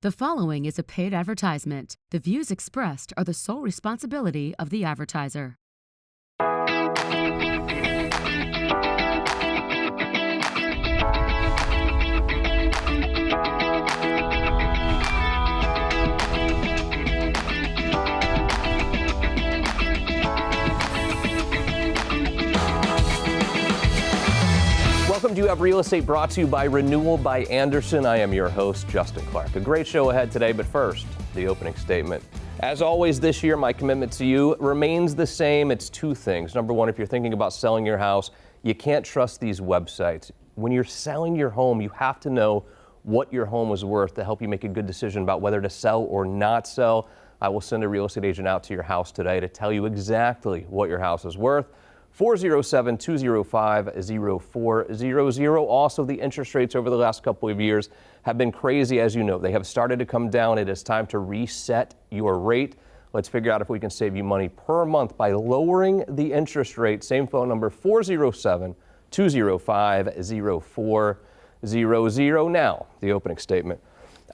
The following is a paid advertisement. The views expressed are the sole responsibility of the advertiser. Welcome to You Have Real Estate, brought to you by Renewal by Andersen. I am your host, Justin Clark. A great show ahead today, but first, the opening statement. As always this year, my commitment to you remains the same. It's two things. Number one, if you're thinking about selling your house, you can't trust these websites. When you're selling your home, you have to know what your home is worth to help you make a good decision about whether to sell or not sell. I will send a real estate agent out to your house today to tell you exactly what your house is worth. 407-205-0400. Also, the interest rates over the last couple of years have been crazy, as you know. They have started to come down. It is time to reset your rate. Let's figure out if we can save you money per month by lowering the interest rate. Same phone number, 407-205-0400. Now, the opening statement.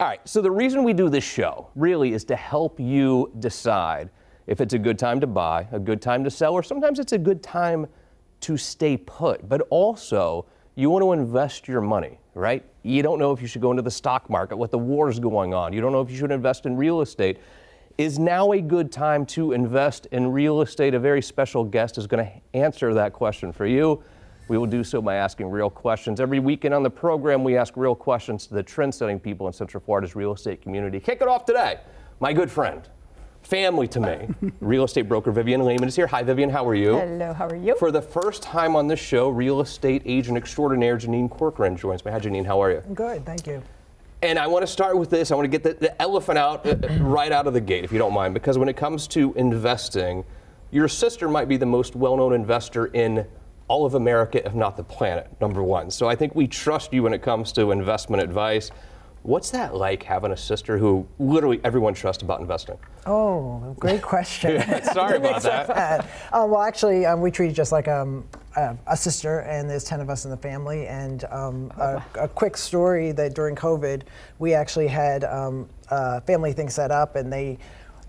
All right, so the reason we do this show really is to help you decide if it's a good time to buy, a good time to sell, or sometimes it's a good time to stay put. But also, you want to invest your money, right? You don't know if you should go into the stock market, what the war is going on. You don't know if you should invest in real estate. Is now a good time to invest in real estate? A very special guest is going to answer that question for you. We will do so by asking real questions. Every weekend on the program, we ask real questions to the trend-setting people in Central Florida's real estate community. Kick it off today. My good friend, family to me, real estate broker Vivian Lehman is here. Hi, Vivian. How are you? Hello. How are you? For the first time on this show, real estate agent extraordinaire Jeanine Corcoran joins me. Hi, Jeanine. How are you? Good. Thank you. And I want to start with this. I want to get the elephant out right out of the gate, if you don't mind, because when it comes to investing, your sister might be the most well-known investor in all of America, if not the planet, number one. So I think we trust you when it comes to investment advice. What's that like, having a sister who literally everyone trusts about investing? Oh, great question. Sorry about that. Well, actually, we treat it just like a sister, and there's 10 of us in the family. And a quick story that during COVID, we actually had a family thing set up, and the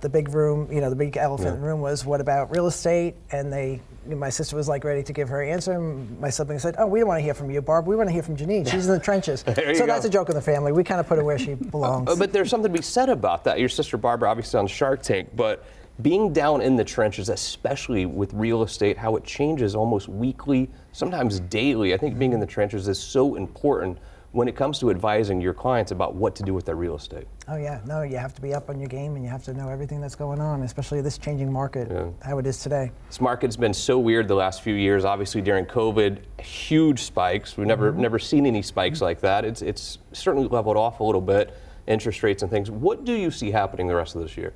big room, the big elephant in the room was, what about real estate? And my sister was like ready to give her answer. And my sibling said, oh, we don't want to hear from you, Barb. We want to hear from Jeanine. She's in the trenches. So that's a joke in the family. We kind of put her where she belongs. But there's something to be said about that. Your sister Barbara obviously on Shark Tank, but being down in the trenches, especially with real estate, how it changes almost weekly, sometimes daily. I think being in the trenches is so important when it comes to advising your clients about what to do with their real estate. Oh yeah, no, you have to be up on your game, and you have to know everything that's going on, especially this changing market, how it is today. This market's been so weird the last few years. Obviously during COVID, huge spikes. We've never seen any spikes like that. It's certainly leveled off a little bit, interest rates and things. What do you see happening the rest of this year?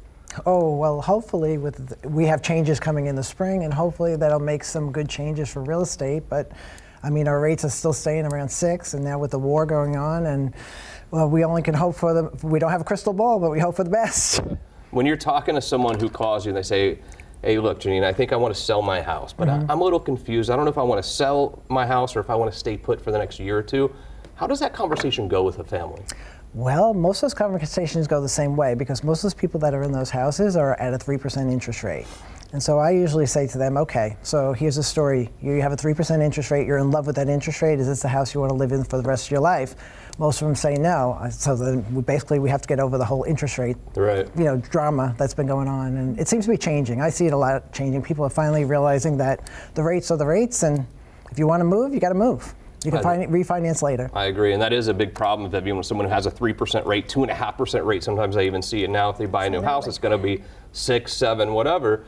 Oh, well, hopefully we have changes coming in the spring, and hopefully that'll make some good changes for real estate. But I mean, our rates are still staying around 6, and now with the war going on, and well, we only can hope for them. We don't have a crystal ball, but we hope for the best. When you're talking to someone who calls you and they say, hey, look, Jeanine, I think I want to sell my house, but I'm a little confused. I don't know if I want to sell my house or if I want to stay put for the next year or two. How does that conversation go with a family? Well, most of those conversations go the same way, because most of those people that are in those houses are at a 3% interest rate. And so I usually say to them, okay, so here's a story. You have a 3% interest rate. You're in love with that interest rate. Is this the house you want to live in for the rest of your life? Most of them say no. So then we have to get over the whole interest rate, drama that's been going on. And it seems to be changing. I see it a lot changing. People are finally realizing that the rates are the rates, and if you want to move, you got to move. You can refinance later. I agree, and that is a big problem that when someone who has a 3% rate, 2.5% rate, sometimes I even see it now. If they buy a new house, it's going to be 6, 7, whatever.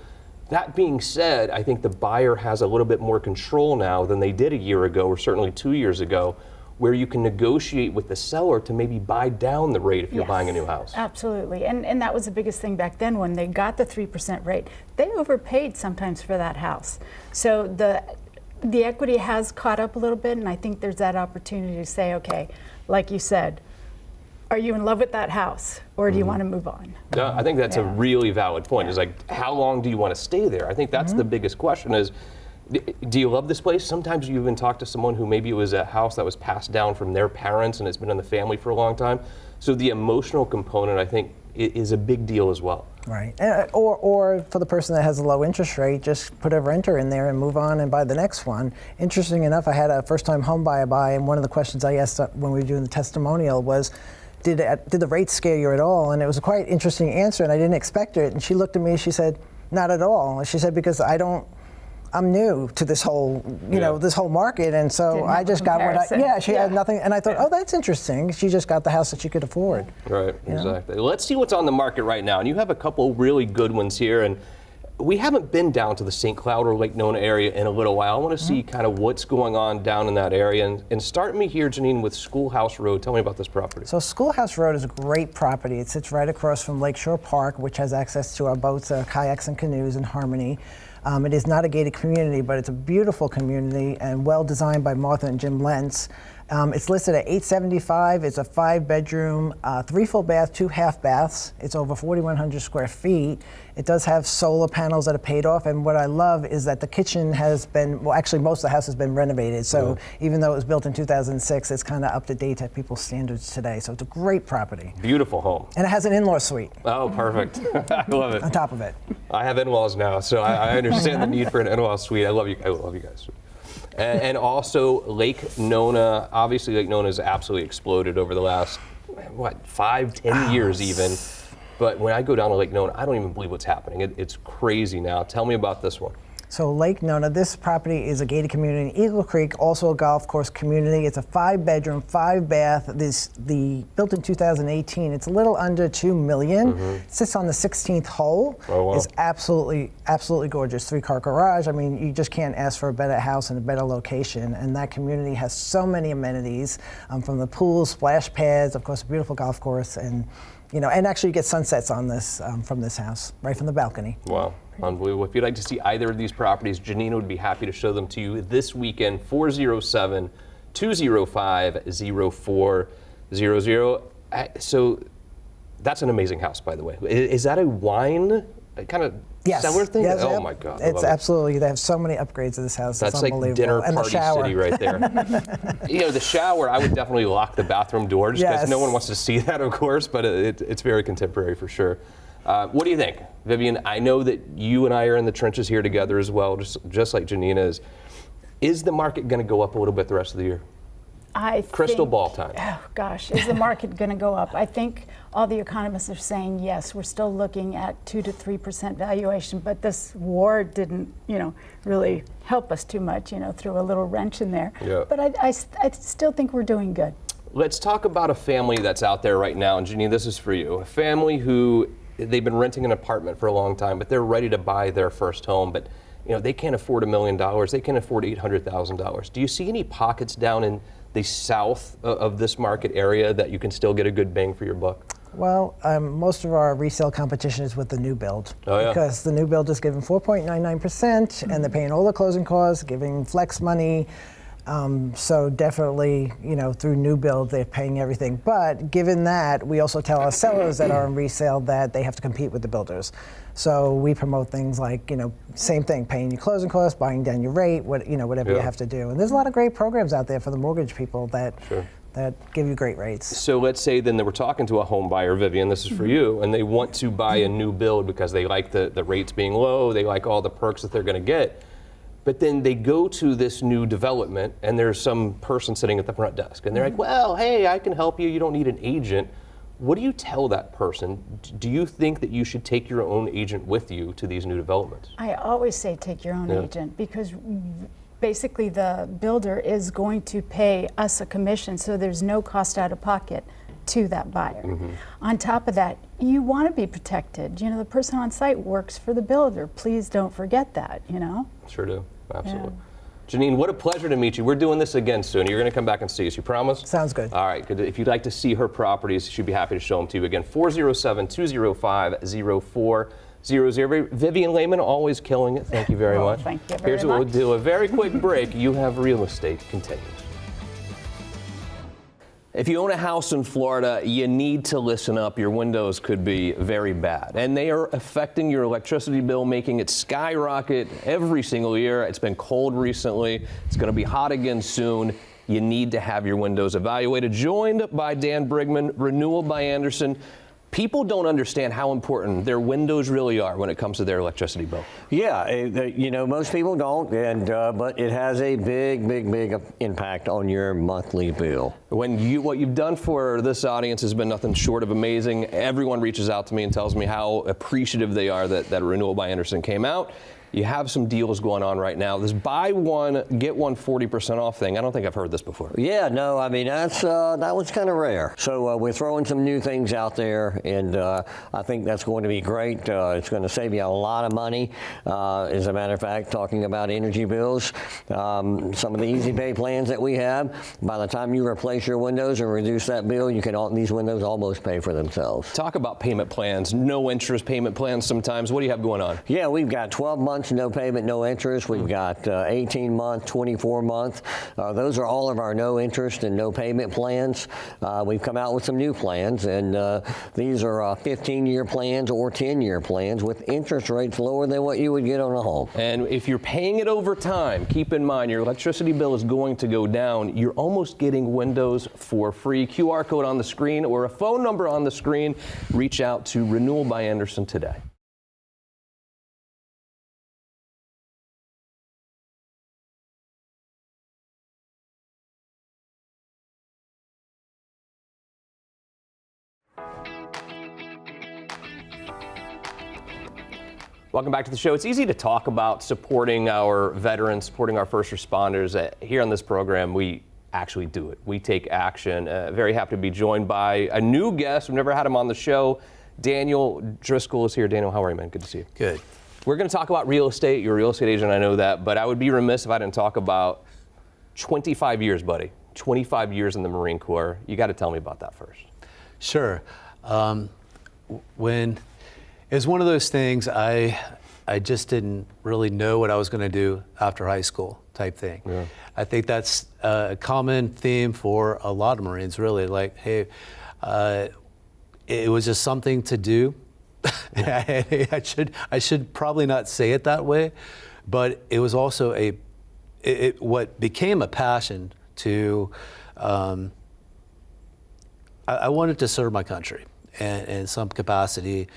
That being said, I think the buyer has a little bit more control now than they did a year ago, or certainly 2 years ago, where you can negotiate with the seller to maybe buy down the rate if you're buying a new house. Absolutely, and that was the biggest thing back then when they got the 3% rate. They overpaid sometimes for that house. So the equity has caught up a little bit, and I think there's that opportunity to say, okay, like you said, are you in love with that house, or do you want to move on? Yeah, I think that's a really valid point. Is like, how long do you want to stay there? I think that's the biggest question is, do you love this place? Sometimes you even talk to someone who maybe it was a house that was passed down from their parents and it's been in the family for a long time. So the emotional component, I think, is a big deal as well. Right. Or for the person that has a low interest rate, just put a renter in there and move on and buy the next one. Interesting enough, I had a first-time home buyer buy, and one of the questions I asked when we were doing the testimonial was, did the rates scare you at all? And it was a quite interesting answer, and I didn't expect it. And she looked at me and she said, not at all. And she said, because I'm new to this whole, this whole market, and so I just got what she had nothing, and I thought, oh, that's interesting. She just got the house that she could afford. Right, exactly. Let's see what's on the market right now, and you have a couple really good ones here, and we haven't been down to the St. Cloud or Lake Nona area in a little while. I want to see kind of what's going on down in that area, and start me here, Jeanine, with Schoolhouse Road. Tell me about this property. So Schoolhouse Road is a great property. It sits right across from Lakeshore Park, which has access to our boats, kayaks and canoes in Harmony. It is not a gated community, but it's a beautiful community and well designed by Martha and Jim Lentz. It's listed at $875. It's a 5-bedroom, 3 full bath, 2 half baths. It's over 4,100 square feet. It does have solar panels that are paid off, and what I love is that the kitchen has been, well, actually most of the house has been renovated, so even though it was built in 2006, it's kind of up to date to people's standards today, so it's a great property. Beautiful home. And it has an in-law suite. Oh, perfect. I love it. On top of it. I have in-laws now, so I understand the need for an in-law suite. I love you guys. And also Lake Nona. Obviously, Lake Nona has absolutely exploded over the last, 5-10 years even. But when I go down to Lake Nona, I don't even believe what's happening. It's crazy now. Tell me about this one. So Lake Nona, this property is a gated community in Eagle Creek, also a golf course community. It's a 5-bedroom, 5-bath. Built in 2018. It's a little under $2 million. It sits on the 16th hole. Oh, wow. It's absolutely gorgeous. 3-car garage. I mean, you just can't ask for a better house and a better location. And that community has so many amenities, from the pool, splash pads, of course, a beautiful golf course, and and actually you get sunsets on this from this house, right from the balcony. Wow, unbelievable. If you'd like to see either of these properties, Jeanine would be happy to show them to you this weekend, 407-205-0400. So that's an amazing house, by the way. Is that a wine kind of cellar thing? Yes, oh my God. It's absolutely, they have so many upgrades to this house. That's it's like unbelievable. dinner and party city right there. The shower, I would definitely lock the bathroom doors because no one wants to see that, of course, but it's very contemporary for sure. What do you think, Vivian? I know that you and I are in the trenches here together as well, just like Jeanine is. Is the market going to go up a little bit the rest of the year? Crystal ball time. Oh gosh, is the market going to go up? I think all the economists are saying yes. We're still looking at 2 to 3% valuation, but this war didn't, really help us too much. Threw a little wrench in there. Yeah. But I still think we're doing good. Let's talk about a family that's out there right now, and Jeanine, this is for you. A family who they've been renting an apartment for a long time, but they're ready to buy their first home, but they can't afford $1 million. They can't afford $800,000. Do you see any pockets down in the south of this market area that you can still get a good bang for your buck? Well, most of our resale competition is with the new build. Oh, yeah. Because the new build is giving 4.99%, and they're paying all the closing costs, giving flex money. So definitely, through new build, they're paying everything. But given that, we also tell our sellers that are in resale that they have to compete with the builders. So we promote things like, same thing, paying your closing costs, buying down your rate, whatever you have to do. And there's a lot of great programs out there for the mortgage people that give you great rates. So let's say then that we're talking to a home buyer, Vivian, this is for you, and they want to buy a new build because they like the rates being low, they like all the perks that they're going to get. But then they go to this new development and there's some person sitting at the front desk and they're like, well, hey, I can help you. You don't need an agent. What do you tell that person? Do you think that you should take your own agent with you to these new developments? I always say take your own agent, because basically the builder is going to pay us a commission, so there's no cost out of pocket to that buyer. On top of that, you want to be protected. The person on site works for the builder. Please don't forget that, Sure do. Absolutely. Jeanine, what a pleasure to meet you. We're doing this again soon. You're going to come back and see us. You promise? Sounds good. All right. Good. If you'd like to see her properties, she'd be happy to show them to you. Again, 407-205-0400. Vivian Lehman, always killing it. Thank you very much. Thank you very much. Here's what we'll do. A very quick break. You Have Real Estate continues. If you own a house in Florida, you need to listen up. Your windows could be very bad, and they are affecting your electricity bill, making it skyrocket every single year. It's been cold recently. It's going to be hot again soon. you need to have your windows evaluated. Joined by Dan Brigman, Renewal by Andersen. People don't understand how important their windows really are when it comes to their electricity bill. Yeah, most people don't, but it has a big impact on your monthly bill. What you've done for this audience has been nothing short of amazing. Everyone reaches out to me and tells me how appreciative they are that Renewal by Andersen came out. You have some deals going on right now. This buy one, get one 40% off thing, I don't think I've heard this before. Yeah, no, I mean, that was kind of rare. So we're throwing some new things out there, and I think that's going to be great. It's going to save you a lot of money. As a matter of fact, talking about energy bills, some of the easy pay plans that we have, by the time you replace your windows and reduce that bill, these windows almost pay for themselves. Talk about payment plans, no interest payment plans sometimes. What do you have going on? Yeah, we've got 12 months. No payment, no interest. We've got 18 month, 24 month. Those are all of our no interest and no payment plans. We've come out with some new plans, and these are 15-year plans or 10-year plans with interest rates lower than what you would get on a home. And if you're paying it over time, keep in mind your electricity bill is going to go down. You're almost getting windows for free. QR code on the screen or a phone number on the screen. Reach out to Renewal by Andersen today. Welcome back to the show. It's easy to talk about supporting our veterans, supporting our first responders. Here on this program, we actually do it. We take action. Very happy to be joined by a new guest. We've never had him on the show. Daniel Driskel is here. Daniel, how are you, man? Good to see you. Good. We're going to talk about real estate. You're a real estate agent, I know that, but I would be remiss if I didn't talk about 25 years, buddy. 25 years in the Marine Corps. You got to tell me about that first. Sure. When it was one of those things, I just didn't really know what I was going to do after high school type thing. Yeah. I think that's a common theme for a lot of Marines, really. Like, hey, it was just something to do. I should probably not say it that way, but it was also what became a passion to. I wanted to serve my country in some capacity.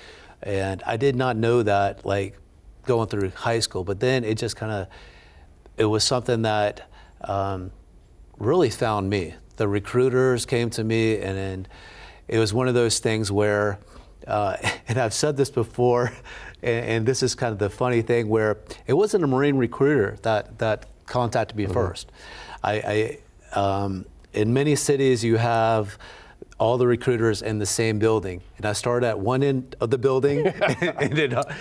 And I did not know that, like, going through high school, but then it just it was something that really found me. The recruiters came to me, and it was one of those things where, and I've said this before, and this is kind of the funny thing, where it wasn't a Marine recruiter that contacted me first. In many cities, you have all the recruiters in the same building, and I started at one end of the building and ended up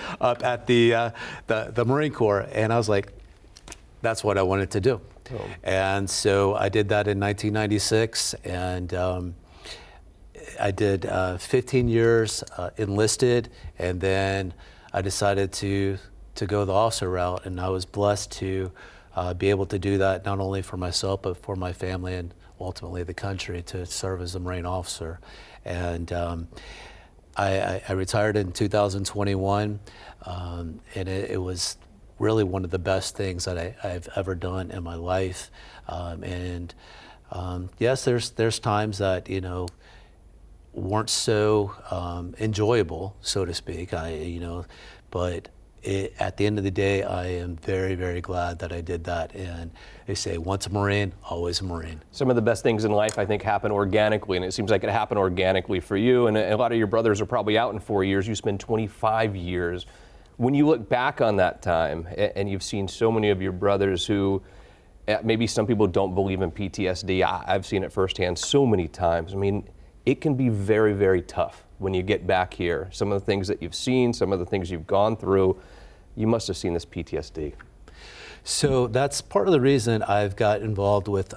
at the Marine Corps, and I was like, that's what I wanted to do. Oh. And so I did that in 1996, and I did 15 years enlisted, and then I decided to go the officer route, and I was blessed to be able to do that not only for myself but for my family and ultimately the country, to serve as a Marine officer. And I retired in 2021, and it was really one of the best things that I've ever done in my life. Yes, there's times that weren't so enjoyable, so to speak. But at the end of the day, I am very, very glad that I did that. And they say, once a Marine, always a Marine. Some of the best things in life, I think, happen organically, and it seems like it happened organically for you. And a lot of your brothers are probably out in 4 years. You spend 25 years. When you look back on that time, and you've seen so many of your brothers who, maybe some people don't believe in PTSD. I've seen it firsthand so many times. I mean, it can be very, very tough when you get back here. Some of the things that you've seen, some of the things you've gone through, you must have seen this PTSD. So that's part of the reason I've got involved with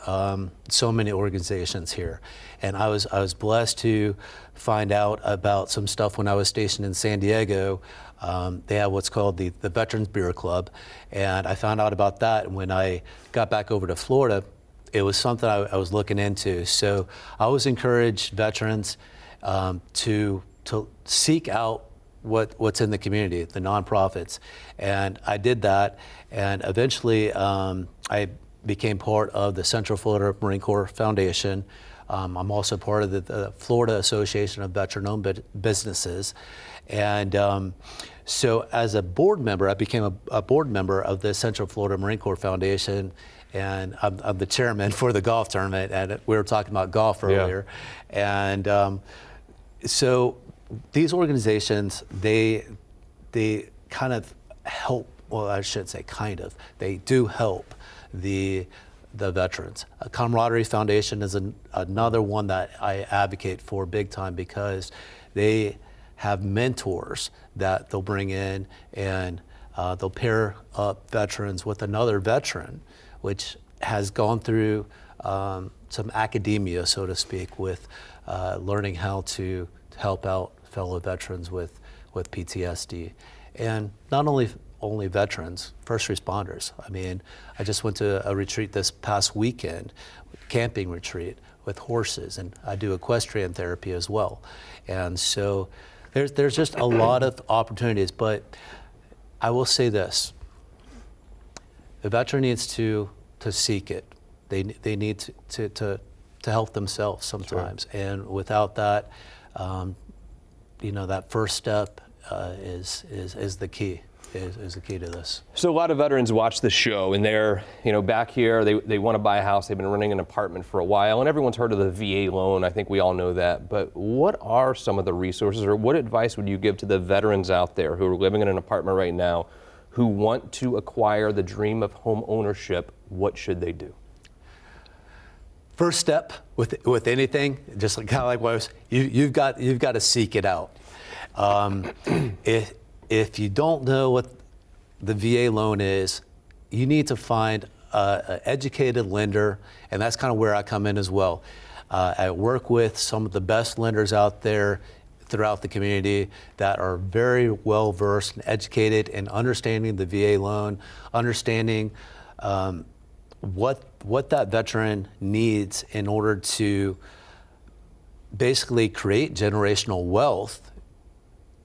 so many organizations here. And I was blessed to find out about some stuff when I was stationed in San Diego. They have what's called the Veterans Beer Club. And I found out about that. And when I got back over to Florida, it was something I was looking into. So I always encourage veterans to seek out what's in the community, the nonprofits. And I did that, and eventually I became part of the Central Florida Marine Corps Foundation. I'm also part of the Florida Association of Veteran-Owned Businesses. And so as a board member, I became a board member of the Central Florida Marine Corps Foundation, and I'm the chairman for the golf tournament, and we were talking about golf earlier. Yeah. And so these organizations, they kind of help, well, I shouldn't say kind of, they do help the veterans. Camaraderie Foundation is another one that I advocate for big time, because they have mentors that they'll bring in, and they'll pair up veterans with another veteran, which has gone through some academia, so to speak, with learning how to help out fellow veterans with PTSD. And not only veterans, first responders. I mean, I just went to a retreat this past weekend, camping retreat with horses, and I do equestrian therapy as well. And so there's just a lot of opportunities, but I will say this: the veteran needs to seek it. They need to help themselves sometimes. Sure. And without that, that first step is the key. Is the key to this. So a lot of veterans watch the show, and they're back here. They want to buy a house. They've been renting an apartment for a while, and everyone's heard of the VA loan. I think we all know that. But what are some of the resources, or what advice would you give to the veterans out there who are living in an apartment right now, who want to acquire the dream of home ownership? What should they do? First step with anything, just kind of like what I was, you've got to seek it out. If you don't know what the VA loan is, you need to find an educated lender, and that's kind of where I come in as well. I work with some of the best lenders out there throughout the community that are very well versed and educated in understanding the VA loan, understanding what that veteran needs in order to basically create generational wealth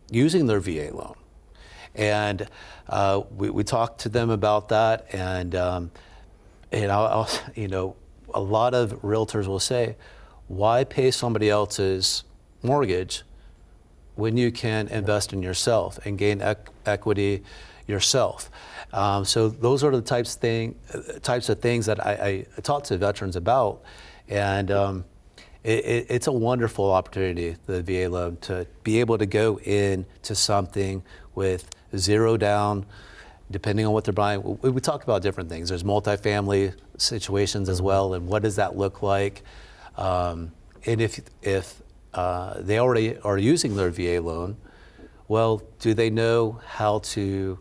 using their VA loan. And we talked to them about that, and I'll, a lot of realtors will say, why pay somebody else's mortgage when you can invest in yourself and gain equity yourself? So those are the types of things that I talk to veterans about, and it's a wonderful opportunity, the VA loan, to be able to go into something with zero down, depending on what they're buying. We talk about different things. There's multifamily situations as well, and what does that look like? And if they already are using their VA loan, well, do they know how to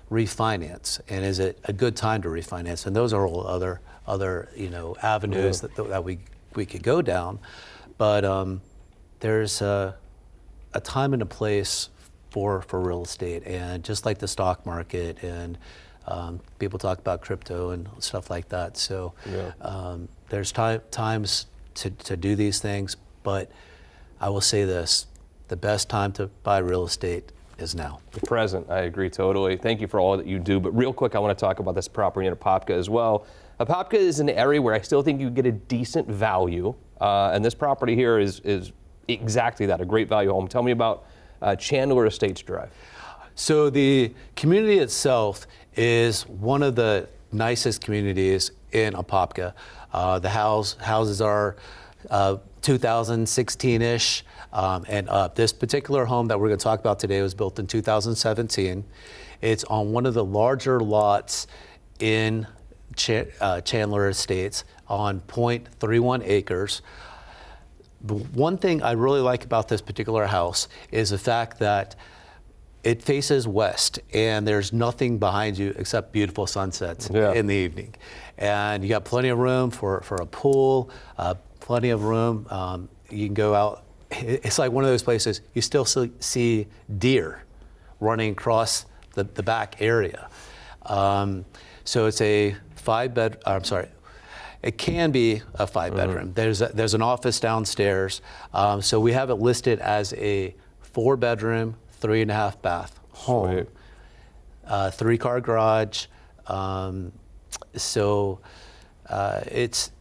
refinance? And is it a good time to refinance? And those are all other avenues that we could go down. But there's a time and a place for real estate, and just like the stock market, and people talk about crypto and stuff like that. So there's times to do these things, but I will say this: the best time to buy real estate is now. The present. I agree totally. Thank you for all that you do. But real quick, I want to talk about this property in Apopka as well. Apopka is an area where I still think you get a decent value, and this property here is exactly that, a great value home. Tell me about Chandler Estates Drive. So the community itself is one of the nicest communities in Apopka. The houses are 2016-ish and up. This particular home that we're going to talk about today was built in 2017. It's on one of the larger lots in Chandler Estates on 0.31 acres. The one thing I really like about this particular house is the fact that it faces west, and there's nothing behind you except beautiful sunsets in the evening. And you got plenty of room for a pool, plenty of room. You can go out. It's like one of those places you still see deer running across the back area. So it's a it can be a 5-bedroom. There's an office downstairs. So we have it listed as a 4-bedroom, 3.5 bath home. 3-car garage. So It's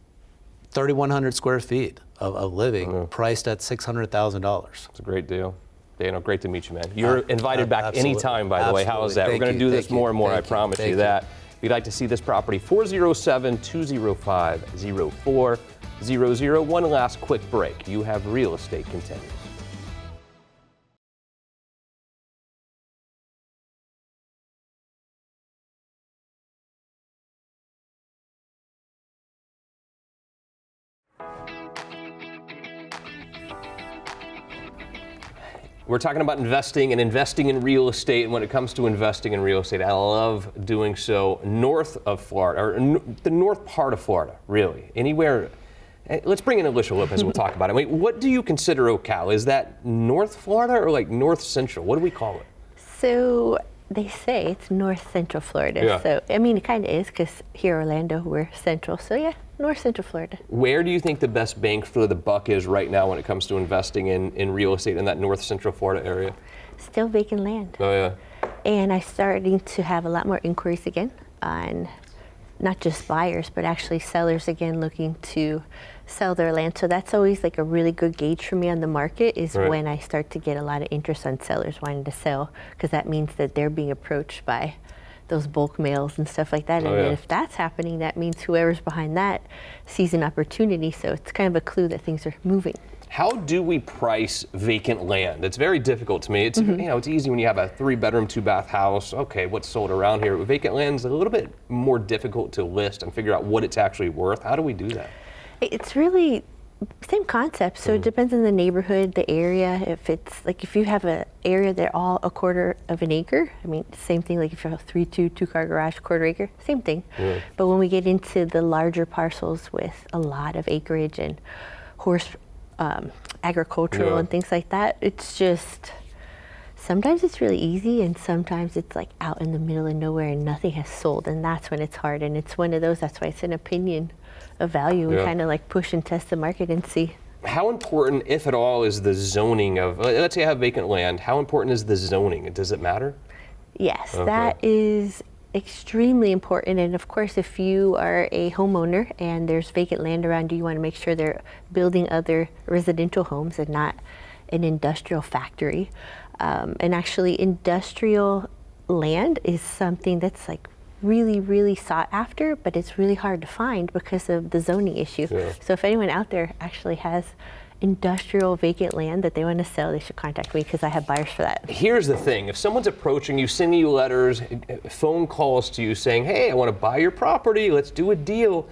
3,100 square feet of living, priced at $600,000. It's a great deal. Daniel, great to meet you, man. You're invited back absolutely. anytime, by the way. How is that? Thank We're going to you. do this Thank more you. and more, I Thank you. promise Thank you that. If you'd like to see this property, 407-205-0400. One last quick break. You Have Real Estate continues. We're talking about investing in real estate. And when it comes to investing in real estate, I love doing so north of Florida, or the north part of Florida, really. Anywhere. Let's bring in Elisha Lopez and we'll talk about it. Wait, what do you consider Ocala? Is that North Florida or like North Central? What do we call it? So they say it's North Central Florida. Yeah. So, I mean, it kind of is, because here in Orlando, we're central. So yeah, North Central Florida. Where do you think the best bang for the buck is right now when it comes to investing in real estate in that North Central Florida area? Still vacant land. Oh, yeah. And I'm starting to have a lot more inquiries again on not just buyers, but actually sellers again looking to sell their land. So that's always like a really good gauge for me on the market, is Right. when I start to get a lot of interest on sellers wanting to sell, because that means that they're being approached by those bulk mails and stuff like that. Oh, And yeah. then if that's happening, that means whoever's behind that sees an opportunity. So it's kind of a clue that things are moving. How do we price vacant land? It's very difficult to me. It's it's easy when you have a 3-bedroom, 2-bath house. Okay, what's sold around here? Vacant land's a little bit more difficult to list and figure out what it's actually worth. How do we do that? It's really same concept. So it depends on the neighborhood, the area. If it's like, if you have an area that all a quarter of an acre, I mean, same thing. Like if you have a 2-car garage, quarter acre, same thing. But when we get into the larger parcels with a lot of acreage and horse agricultural and things like that, it's just, sometimes it's really easy and sometimes it's like out in the middle of nowhere and nothing has sold, and that's when it's hard. And it's one of those, that's why it's an opinion of value. We kind of like push and test the market and see. How important, if at all, is the zoning of, let's say I have vacant land, how important is the zoning? Does it matter? Yes, Okay. that is extremely important. And of course, if you are a homeowner and there's vacant land around you, you want to make sure they're building other residential homes and not an industrial factory. And actually, industrial land is something that's like really, really sought after, but it's really hard to find because of the zoning issue. So if anyone out there actually has industrial vacant land that they want to sell, they should contact me, because I have buyers for that. Here's the thing. If someone's approaching you, sending you letters, phone calls to you saying, hey, I want to buy your property, let's do a deal,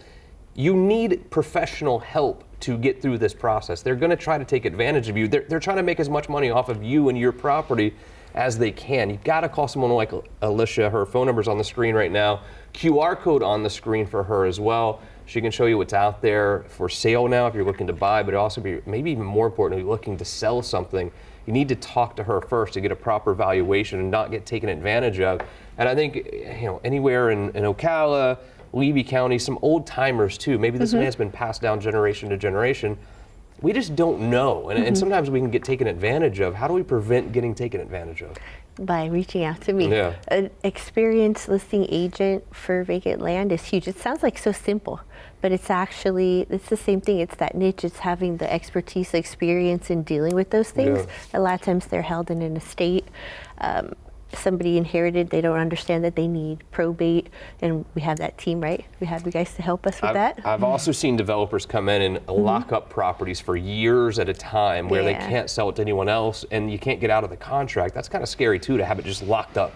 you need professional help to get through this process. They're going to try to take advantage of you. They're trying to make as much money off of you and your property as they can. You've got to call someone like Elisha. Her phone number's on the screen right now. QR code on the screen for her as well. She can show you what's out there for sale now if you're looking to buy, but also maybe even more importantly, looking to sell something. You need to talk to her first to get a proper valuation and not get taken advantage of. And I think, anywhere in Ocala, Levy County, some old timers too. Maybe this land's been passed down generation to generation. We just don't know. And sometimes we can get taken advantage of. How do we prevent getting taken advantage of? By reaching out to me. Yeah. An experienced listing agent for vacant land is huge. It sounds like so simple, but it's actually, it's the same thing. It's that niche. It's having the expertise, the experience in dealing with those things. A lot of times they're held in an estate. Somebody inherited, they don't understand that they need probate, and we have that team, right? We have you guys to help us with that. I've also seen developers come in and lock up properties for years at a time where they can't sell it to anyone else, and you can't get out of the contract. That's kind of scary too, to have it just locked up.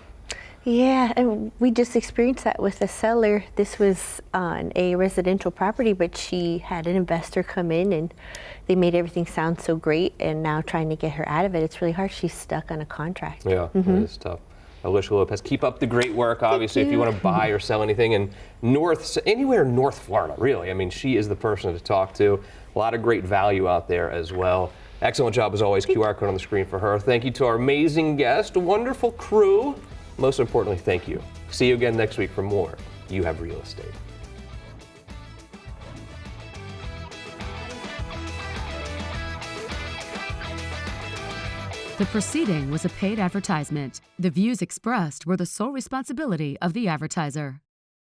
Yeah, and we just experienced that with a seller. This was on a residential property, but she had an investor come in and they made everything sound so great, and now trying to get her out of it, it's really hard. She's stuck on a contract. Yeah, it is tough. Elisha Lopez, keep up the great work. Obviously, if you want to buy or sell anything in anywhere in North Florida, really. I mean, she is the person to talk to. A lot of great value out there as well. Excellent job as always. QR code on the screen for her. Thank you to our amazing guest, wonderful crew. Most importantly, thank you. See you again next week for more You Have Real Estate. The proceeding was a paid advertisement. The views expressed were the sole responsibility of the advertiser.